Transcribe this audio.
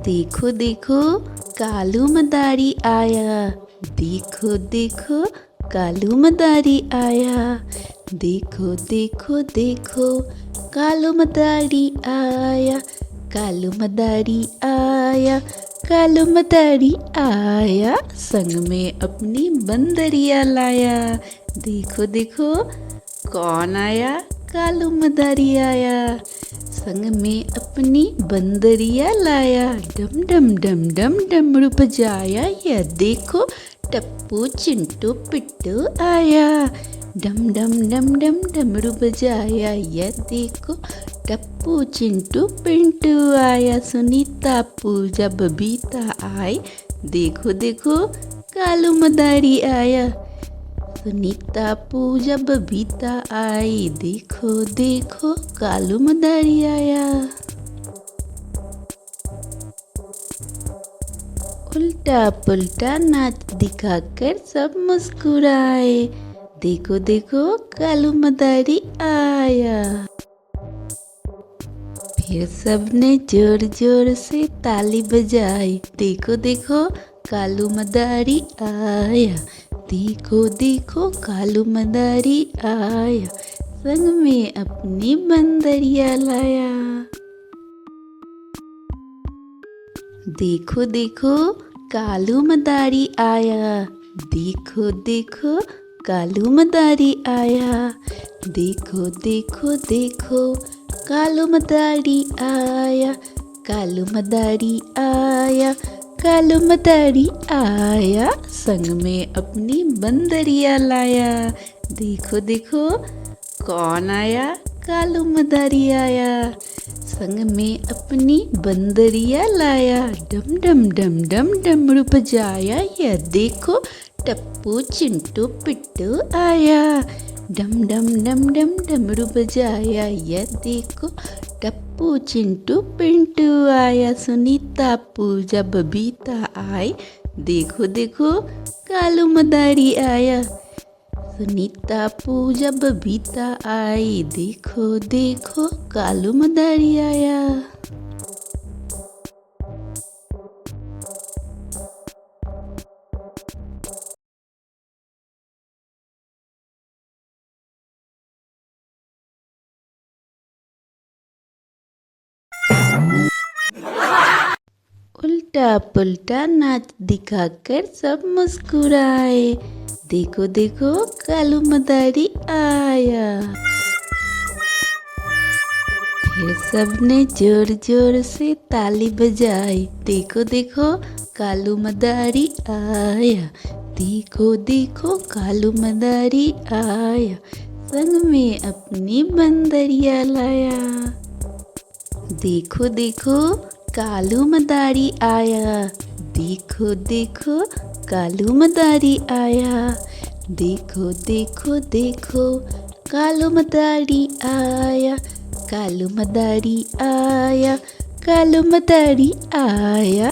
देखो देखो कालू मदारी आया। देखो देखो कालू मदारी आया। देखो देखो देखो कालू मदारी आया। कालू मदारी आया। कालू मदारी आया। संग में अपनी बंदरिया लाया। देखो देखो कौन आया? कालू मदारी आया। संग में अपनी बंदरिया लाया। डम डम डम डम डमरू बजाया। यह देखो टप्पू चिंटू पिट्टू आया। डम डम डम डम डमरू बजाया। यह देखो टप्पू चिंटू पिंटू आया। सुनीता पूजा बबीता आई। देखो देखो कालू मदारी आया। सुनीता पूजा बबीता आई। देखो देखो कालू मदारी आया। उल्टा पुल्टा नाच दिखाकर सब मुस्कुराए। देखो देखो कालू मदारी आया। फिर सबने जोर जोर से ताली बजाई। देखो देखो कालू मदारी आया। देखो देखो कालू मदारी आया। संग में अपनी बंदरिया लाया। देखो देखो कालू मदारी आया। देखो देखो कालू मदारी आया। देखो देखो देखो कालू मदारी आया। कालू मदारी आया। कालू मदारी आया। संग में अपनी बंदरिया लाया। देखो देखो कौन आया? कालू मदारी आया। संग में अपनी बंदरिया लाया। डम डम डम डम डमरू बजाया। यह देखो टप्पू चिंटू पिट्टू आया। डम डम डम डम डमरू बजाया। यह देखो टप्पू चिंटू पिंटू आया। सुनीता पूजा बबीता आई। देखो देखो कालू मदारी आया। सुनीता पूजा बबीता आई। देखो देखो कालू मदारी आया। उल्टा पुल्टा नाच दिखाकर सब मुस्कुराए। देखो देखो कालू मदारी आया। फिर सबने जोर जोर से ताली बजाई। देखो देखो कालू मदारी आया। देखो देखो कालू मदारी आया। संग में अपनी बंदरिया लाया। देखो देखो कालू मदारी आया। देखो देखो कालू मदारी आया। देखो देखो देखो कालू मदारी आया। कालू मदारी आया। कालू मदारी आया।